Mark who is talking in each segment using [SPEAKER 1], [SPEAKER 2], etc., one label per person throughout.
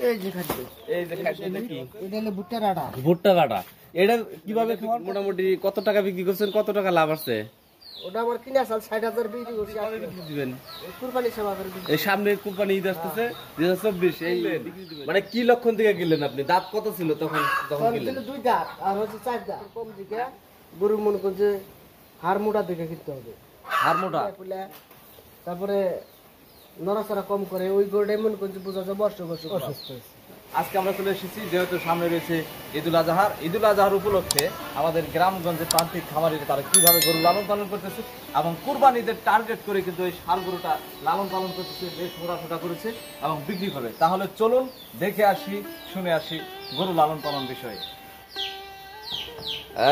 [SPEAKER 1] এই যে খাদ্য,
[SPEAKER 2] এই যে খাদ্য, এটা কি?
[SPEAKER 1] এটা হলো ভুট্টার আটা।
[SPEAKER 2] ভুট্টার আটা। এটা কিভাবে খাওয়ান? মোটামুটি কত টাকা বিক্রি করছেন, কত টাকা লাভ আছে?
[SPEAKER 1] ওটা আমার কিনা চাল 60,000 বিক্রি করছি।
[SPEAKER 2] দিবেন
[SPEAKER 1] কুরবানি সেবা করে দিবেন।
[SPEAKER 2] এই সামনে কোম্পানি ঈদ আসতেছে 2024, এই মানে কি লক্ষণ থেকে গেলেন আপনি? দাঁত কত ছিল তখন তখন গেলেন?
[SPEAKER 1] 2 দাঁত আর হচ্ছে 4 দাঁত। কম দিকে গরু মনে করছে হাড় মোটা দিকে কিনতে হবে।
[SPEAKER 2] হাড় মোটা,
[SPEAKER 1] তারপরে নড়াচড়া কম করে ওই গরুটাই মনে করছে বোঝা যায় বর্ষ অসুস্থ।
[SPEAKER 2] আজকে আমরা চলে এসেছি, যেহেতু সামনে রয়েছে ঈদুল আজহার। ঈদুল আজহার উপলক্ষে আমাদের গ্রামগঞ্জের প্রান্তিক খামারিরা তারা কিভাবে গরু লালন পালন করতেছে এবং কুরবানিদের টার্গেট করে কিন্তু এই ষাঁড় গরুটা লালন পালন করতেছে, বেশ মোটাসোটা করেছে এবং বিক্রি করে। তাহলে চলুন দেখে আসি, শুনে আসি গরু লালন পালন বিষয়ে।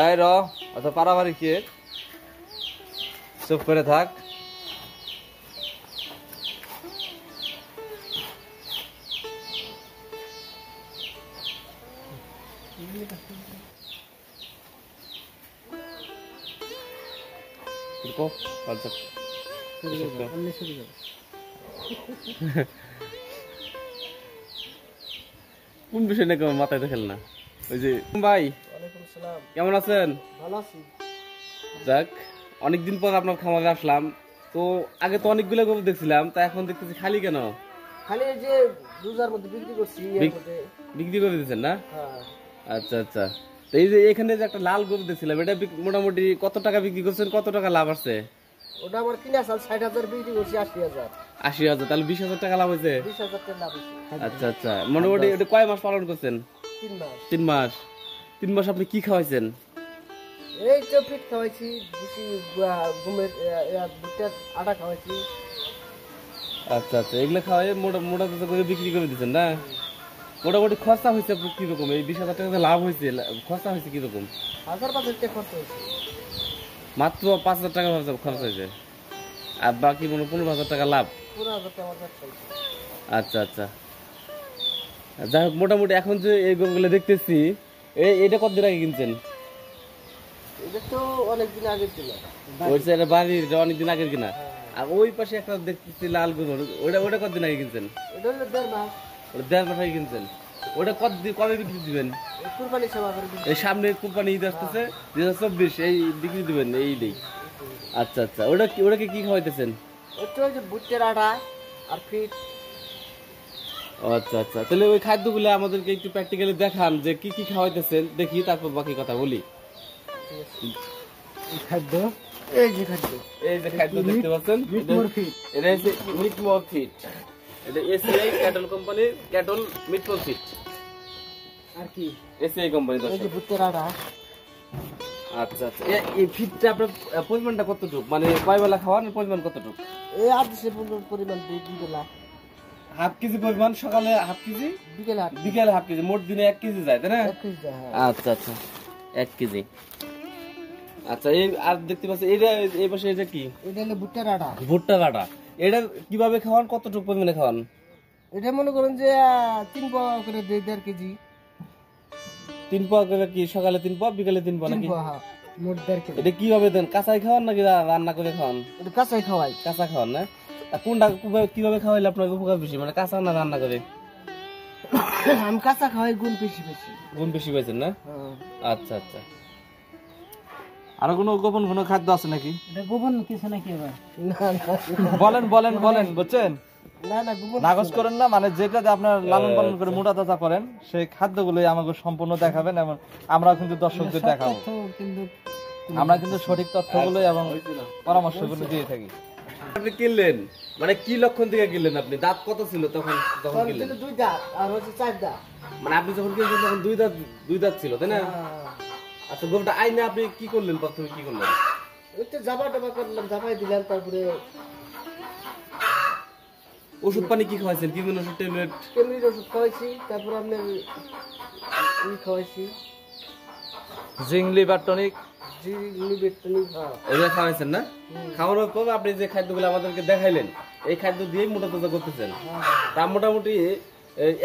[SPEAKER 2] এই অত পারাবারি কে চুপ করে থাক। কোন বিষয় নাকি আমার মাথায় দেখেন না? ওই যে ভাই, কেমন আছেন?
[SPEAKER 1] ভালো আছি।
[SPEAKER 2] যাক, অনেকদিন পর আপনার খামারে আসলাম। তো আগে তো অনেকগুলো গরু দেখছিলাম, তা এখন দেখতেছি খালি কেন?
[SPEAKER 1] খালি যে রোজার মধ্যে বিক্রি করছি।
[SPEAKER 2] বিক্রি করে দিচ্ছেন না?
[SPEAKER 1] হ্যাঁ।
[SPEAKER 2] আচ্ছা আচ্ছা। তো এই যে এখানে যে একটা লাল গরু দেখছিলাম, এটা মোটামুটি কত টাকা বিক্রি করছেন, কত টাকা লাভ আছে?
[SPEAKER 1] ওটা আমার কিনা চাল 60,000 বিক্রি করছি 80,000।
[SPEAKER 2] 80,000, তাহলে 20,000 টাকা লাভ হয়েছে?
[SPEAKER 1] 20,000 টাকা লাভ হয়েছে।
[SPEAKER 2] আচ্ছা আচ্ছা। মোটামুটি এটা কয় মাস পালন করছেন?
[SPEAKER 1] 3 মাস।
[SPEAKER 2] 3 মাস। 3 মাস আপনি কি খাওয়াইছেন?
[SPEAKER 1] এই চপিট খাওয়াইছি, বেশি ঘুমের ভুট্টার আটা খাওয়াইছি।
[SPEAKER 2] আচ্ছা আচ্ছা, এগুলো খাওয়াই মোটা করে বিক্রি করে দিচ্ছেন না? মোটামুটি খরচা হয়েছে কিরকম? এই 20,000 টাকা লাভ হয়েছে, খরচা হয়েছে কিরকম?
[SPEAKER 1] 1,000 টাকা খরচ হয়েছে।
[SPEAKER 2] মাত্র 5,000 টাকা খরচ হয়েছে, আর বাকি 15,000 টাকা লাভ।
[SPEAKER 1] 15,000 টাকা আমার ব্যবসা হয়েছে।
[SPEAKER 2] আচ্ছা আচ্ছা। যাই হোক, মোটামুটি এখন যে এই গরুগুলো দেখতেছি, এটা কতদিন আগে কিনছেন?
[SPEAKER 1] এটা তো অনেকদিন আগে ছিল।
[SPEAKER 2] ওই সাইডে বাড়ির অনেকদিন আগের কিনা। আর ওই পাশে একটা দেখতেছি লাল গরু, ওটা কতদিন আগে কিনছেন?
[SPEAKER 1] এটা হলো 1.5 মাস।
[SPEAKER 2] ওটা 1.5 মাস আগে কিনছেন। ওটা কতদিন কবে বিক্রি দিবেন?
[SPEAKER 1] কুরবানি সেবা করে দিবেন।
[SPEAKER 2] এই সামনে কোম্পানি ঈদ আসতেছে 2024, এই বিক্রি দিবেন এই দিই। আচ্ছা আচ্ছা। ওটাকে কি খাওয়াইতেছেন?
[SPEAKER 1] এটা হচ্ছে ভুট্টার আটা আর ফিট।
[SPEAKER 2] আচ্ছা আচ্ছা, তাহলে ওই খাদ্যগুলো আমাদেরকে একটু প্র্যাকটিক্যালি দেখান যে কি কি খাওয়াইতেছেন, দেখি তারপর বাকি কথা বলি।
[SPEAKER 1] খাদ্য, এই যে খাদ্য,
[SPEAKER 2] এই যে খাদ্য দেখতে পাচ্ছেন, এটা হচ্ছে মিট মোর ফিট। এটা এসিআই ক্যাটল কোম্পানির ক্যাটল মিট মোর ফিট।
[SPEAKER 1] আর কি
[SPEAKER 2] এসিআই কোম্পানি।
[SPEAKER 1] এই যে ভুট্টার আটা।
[SPEAKER 2] আচ্ছা আচ্ছা, এই ফিটটা আপনার পরিমাণটা কতটুকু, মানে কয় বেলা খাওয়ান, পরিমাণ কতটুকু?
[SPEAKER 1] এই 8 পরিমাণ 2 বেলা।
[SPEAKER 2] হাফ কেজি পরিমাণ, সকালে হাফ কেজি, বিকেলে হাফ কেজি, মোট দিনে 1 কেজি যায়, তাই না?
[SPEAKER 1] 1 কেজি যায়।
[SPEAKER 2] আচ্ছা আচ্ছা, 1 কেজি। আচ্ছা, এই আর দেখতে পাচ্ছি এটা এই পাশে এটা কি?
[SPEAKER 1] এটা হলো ভুট্টার আটা।
[SPEAKER 2] ভুট্টার আটা। এটা কিভাবে খাওয়ান, কতটুকু পরিমাণে খাওয়ান?
[SPEAKER 1] এটা মনে করেন যে 3 পোয়া করে 1.5 কেজি।
[SPEAKER 2] 3 পোয়া করে কি? সকালে 3 পোয়া, বিকেলে 3 পোয়া নাকি?
[SPEAKER 1] মোট 1.5 কেজি।
[SPEAKER 2] এটা কিভাবে দেন? কাঁচাই খাওয়ান নাকি রান্না করে খাওয়ান?
[SPEAKER 1] এটা কাঁচাই খাওয়াই।
[SPEAKER 2] কাঁচা খাওয়ান না? আর কোনটা কিভাবে খাওয়াইলে আপনার উপকার বেশি, মানে কাঁচা না রান্না করে?
[SPEAKER 1] আমি কাঁচা খাওয়াই, গুণ বেশি।
[SPEAKER 2] গুণ বেশি পাইছেন না? আচ্ছা আচ্ছা। আর কোনো গোপন কোনো খাদ্য আছে নাকি?
[SPEAKER 1] এটা গোপন কিছু নাকি আবার?
[SPEAKER 2] বলেন বুঝছেন?
[SPEAKER 1] না গোপন
[SPEAKER 3] নাগজ করেন না, মানে যেটা আপনার লালন পালন করে মোটা তাজা করেন সেই খাদ্যগুলোই আমাকে সম্পূর্ণ দেখাবেন এবং আমরা কিন্তু দর্শকদের দেখাবো। আমরা কিন্তু সঠিক তথ্যগুলোই এবং পরামর্শগুলো দিয়ে থাকি।
[SPEAKER 2] আপনি কিনলেন মানে কি লক্ষণ থেকে কিনলেন? আপনি দাঁত কত ছিল তখন কিনলেন?
[SPEAKER 1] 2 দাঁত আর হচ্ছে 4 দাঁত।
[SPEAKER 2] মানে আপনি যখন কিনছেন তখন 2 দাঁত ছিল, তাই না? আচ্ছা, গরুটা আইনে আপনি কি করলেন? প্রথমে কি করলেন?
[SPEAKER 1] একটু জামা করলাম, জামাই দিলাম, তারপরে
[SPEAKER 2] ওষুধ পানি কি খাওয়াইছেন? কি কোন ওষুধ? ট্যাবলেট,
[SPEAKER 1] কেমির ওষুধ খাওয়াইছি, তারপর আপনার খাওয়াইছি
[SPEAKER 3] জিঙ্ক লিভার টনিক।
[SPEAKER 2] এগুলো খাওয়াইছেন না? খাওয়ানোর পর আপনি যে খাদ্যগুলো আমাদেরকে দেখাইলেন, এই খাদ্য দিয়েই মোটা তাজা করতেছেন। তা মোটামুটি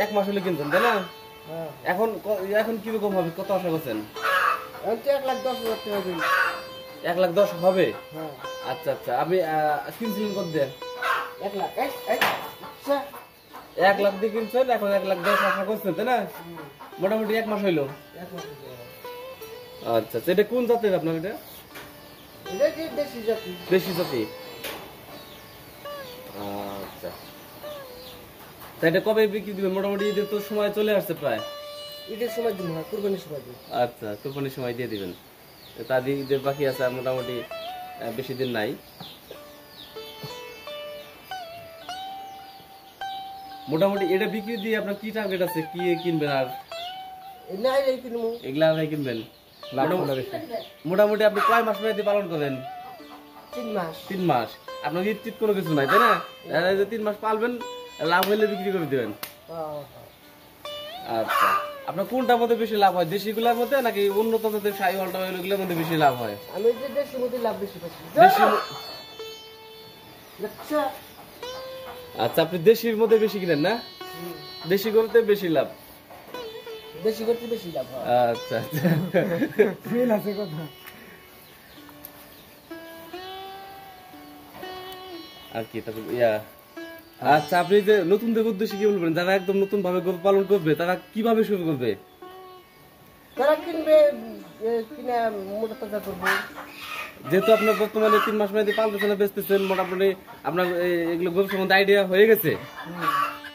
[SPEAKER 2] 1 মাস হলে কিনছেন, তাই না? এখন কিরকম হবে, কত আশা করছেন?
[SPEAKER 1] 1,10,000 টাকা দিন।
[SPEAKER 2] 1,10,000 হবে? আচ্ছা আচ্ছা। আপনি কিনছিলেন কত দিয়ে?
[SPEAKER 1] 1 লাখ।
[SPEAKER 4] 1 লাখ দিয়ে কিনছেন, এখন 1,10,000 আশা করছেন, তাই না? মোটামুটি 1 মাস হইলো।
[SPEAKER 1] এক মাস হয়ে গেল।
[SPEAKER 4] আচ্ছা আচ্ছা, এটা কোন জাতের আপনার? এটা
[SPEAKER 1] এটা কি দেশি জাতি?
[SPEAKER 4] দেশি জাতি। আচ্ছা, তা এটা কবে বিক্রি দিবেন? মোটামুটি ঈদের তো সময় চলে আসছে প্রায়।
[SPEAKER 1] ঈদের সময় দিন হয়, কুরবানির সময় দিন।
[SPEAKER 4] আচ্ছা, কুরবানির সময় দিয়ে দিবেন। তা ঈদের বাকি আছে আর মোটামুটি বেশি দিন নাই। মোটামুটি এটা বিক্রি দিয়ে আপনার কি টার্গেট আছে? কি কিনবেন আর
[SPEAKER 1] না এই কিনবো
[SPEAKER 4] এগুলা আপনি কিনবেন? মোটামুটি আপনি কয় মাস মেয়াদি পালন করেন?
[SPEAKER 1] 3 মাস।
[SPEAKER 4] 3 মাস। আপনার ঈদ টিদ কোনো কিছু নাই, তাই না? দেখা যায় যে 3 মাস পালবেন, লাভ হইলে বিক্রি করে দিবেন। আচ্ছা, আপনার কোনটার মধ্যে বেশি লাভ হয়? দেশিগুলোর মধ্যে নাকি উন্নত জাতের শাহিওয়াল টাইওয়াল ওগুলোর মধ্যে বেশি লাভ হয়?
[SPEAKER 1] আমি যে দেশির মধ্যে লাভ বেশি পাচ্ছি।
[SPEAKER 4] দেশি।
[SPEAKER 1] আচ্ছা
[SPEAKER 4] আচ্ছা, আপনি দেশির মধ্যে বেশি কিনেন না? দেশি গরুতে বেশি লাভ।
[SPEAKER 1] দেশি করতে বেশি লাভ হয়।
[SPEAKER 4] আচ্ছা আচ্ছা,
[SPEAKER 1] মিল আছে কথা।
[SPEAKER 4] আর কি তারপর আচ্ছা, আপনি যে নতুনদের উদ্দেশ্যে কি বলবেন? যারা একদম নতুন ভাবে গরু পালন করবে তারা কিভাবে শুরু করবে?
[SPEAKER 1] তারা কিনবে, কিনে মোটা তাজা করবো।
[SPEAKER 4] যেহেতু আপনার বর্তমানে 3 মাস মেয়াদি পালতেছেন, বেচতেছেন, মোটামুটি আপনার এগুলো গরু সম্বন্ধে আইডিয়া হয়ে গেছে।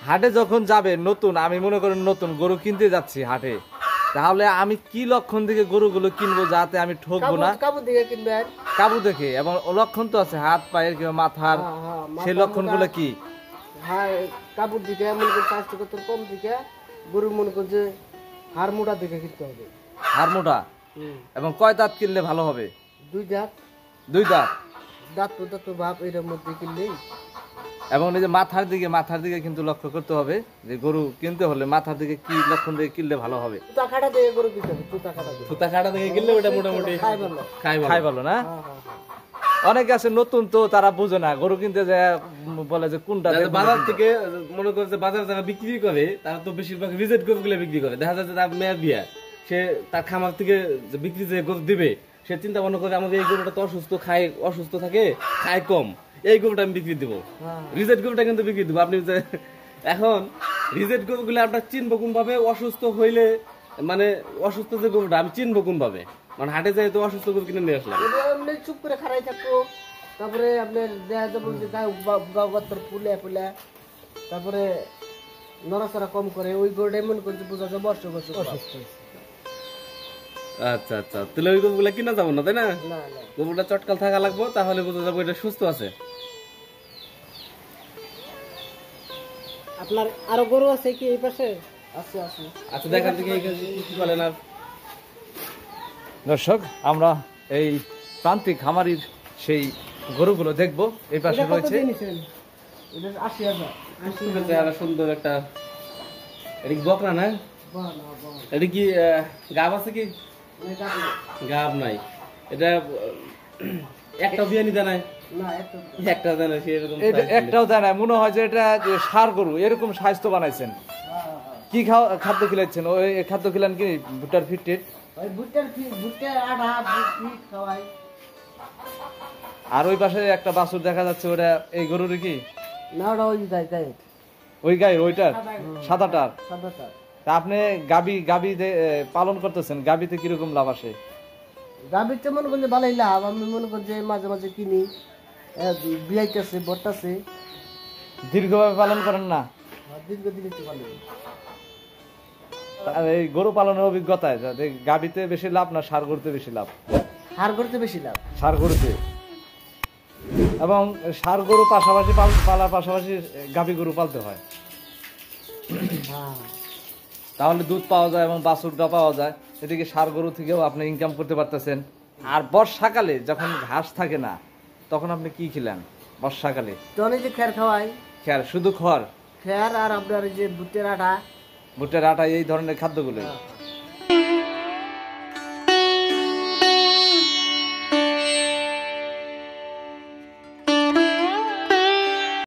[SPEAKER 3] হাটে যখন যাবে নতুন, আমি মনে করেন নতুন গরু কিনতে যাচ্ছি হাটে, তাহলে আমি কি লক্ষণ থেকে গরুগুলো কিনবো যাতে আমি ঠকবো না?
[SPEAKER 1] কাবু দিকে কিনবে।
[SPEAKER 3] কাবু দেখে, এবং লক্ষণ তো আছে হাত পায়ের কিংবা মাথার, সেই লক্ষণগুলো কি?
[SPEAKER 1] হ্যাঁ, কাবুর দিকে মনে করি স্বাস্থ্য কত কম দিকে, গরুর মনে করি যে হাড় মোটা দিকে কিনতে হবে।
[SPEAKER 3] হাড় মোটা। এবং কয় দাঁত কিনলে ভালো হবে?
[SPEAKER 1] 2 দাঁত।
[SPEAKER 3] 2 দাঁত।
[SPEAKER 1] দাঁত ভাব এর মধ্যে কিনলেই।
[SPEAKER 3] এবং এই যে মাথার দিকে কিন্তু লক্ষ্য করতে হবে যে গরু কিনতে হলে মাথার দিকে কি লক্ষণ দিয়ে কিনলে ভালো হবে?
[SPEAKER 1] তুতা কাটা দিয়ে গরু কিনতে হবে, তুতা কাটা দিয়ে।
[SPEAKER 4] সুতা কাটা থেকে কিনলে ওটা মোটামুটি
[SPEAKER 1] খাই ভালো।
[SPEAKER 4] খাই
[SPEAKER 3] ভালো না?
[SPEAKER 1] হ্যাঁ হ্যাঁ হ্যাঁ।
[SPEAKER 3] অনেকে আছে নতুন, তো তারা বুঝে না, গরু কিনতে যায় বলে যে কোনটা
[SPEAKER 4] যারা বাজার থেকে মনে করে যে বাজারে যারা বিক্রি করে তারা তো বেশিরভাগ রিজেক্ট গরুগুলো বিক্রি করে। দেখা যাচ্ছে তার মেয়ের বিয়া, সে তার খামার থেকে যে বিক্রি যে গরু দিবে, সে চিন্তা ভাবনা করে আমাদের এই গরুটা তো অসুস্থ থাকে, খায় কম, এই গরুটা আমি বিক্রি দিব, রিজেক্ট গরুটা কিন্তু বিক্রি দিব। আপনি যে এখন রিজেক্ট গরুগুলো আপনার চিনবো কোন ভাবে? অসুস্থ হইলে, মানে অসুস্থ যে গরুটা আমি চিনবো কোন ভাবে? মানে হাটে যাই তো অসুস্থ গরু কিনে নিয়ে আসলাম,
[SPEAKER 1] এটা এমনি চুপ করে খাড়াই থাকবো। তারপরে আপনার দেখা যাবো যে গাওয়ার ফুলে, তারপরে নড়াচড়া কম করে, ওই গরুটা এমন করে যে বোঝা যাবে অসুস্থ।
[SPEAKER 4] আচ্ছা আচ্ছা, তাহলে ওই গরুগুলা কিনা যাবো না, তাই না?
[SPEAKER 1] না না,
[SPEAKER 4] গরুটা চটকাল থাকা লাগবো, তাহলে বোঝা যাবো এটা সুস্থ আছে।
[SPEAKER 1] আপনার আরো গরু আছে কি এই পাশে? আছে আছে।
[SPEAKER 4] আচ্ছা, দেখান থেকে কি বলেন। আর
[SPEAKER 3] দর্শক, আমরা এই প্রান্তিক খামারির সেই গরুগুলো দেখবো। এই পাশে রয়েছে
[SPEAKER 1] 80,000।
[SPEAKER 4] সুন্দর একটা, এটা কি বকনা না? এটা কি গাব আছে কি? গাব নাই। এটা একটা বিয়ানি দেয় একটা দেয় না, সেরকম
[SPEAKER 3] একটাও দেয় না। মনে হয় যে এটা ষাঁড় গরু, এরকম স্বাস্থ্য বানাইছেন। কি খাদ্য খিলাচ্ছেন? ওই খাদ্য খিলান কি ভুট্টার ফিট? আর ওই পাশে একটা বাছুর দেখা যাচ্ছে, ওটা এই গরুর কি?
[SPEAKER 1] না, ওটা
[SPEAKER 3] ওই গায়ের, ওইটার সাদাটার।
[SPEAKER 1] সাদাটা।
[SPEAKER 3] তা আপনি গাবি পালন করতেছেন, গাবিতে কিরকম লাভ আসে?
[SPEAKER 1] গাভীরটা মনে করলে ভালোই লাভ। আমি মনে করি যে মাঝে মাঝে কিনি, বিয়াইতেছে, বর্তাছে।
[SPEAKER 3] দীর্ঘভাবে পালন করেন না?
[SPEAKER 1] দীর্ঘদিন একটু ভালো।
[SPEAKER 3] আর এই গরু পালনের অভিজ্ঞতায় গাবিতে বেশি লাভ না ষাঁড় গরুতে বেশি লাভ?
[SPEAKER 1] হার করতে বেশি লাভ
[SPEAKER 3] ষাঁড় গরুতে। এবং ষাঁড় গরু পাশাপাশি পালার পাশাপাশি গাভী গরু পালতে হয়, তাহলে দুধ পাওয়া যায় এবং বাছুরটা পাওয়া যায়। এদিকে ষাঁড় গরু থেকেও আপনি ইনকাম করতে পারতেছেন। আর বর্ষাকালে যখন ঘাস থাকে না, তখন আপনি কি খিলেন বর্ষাকালে?
[SPEAKER 1] তখন এই যে খের খাওয়াই।
[SPEAKER 3] খের, শুধু খড়?
[SPEAKER 1] খের আর আপনার যে বুটের আটা।
[SPEAKER 3] ভুট্টার আটা, এই ধরনের খাদ্যগুলো।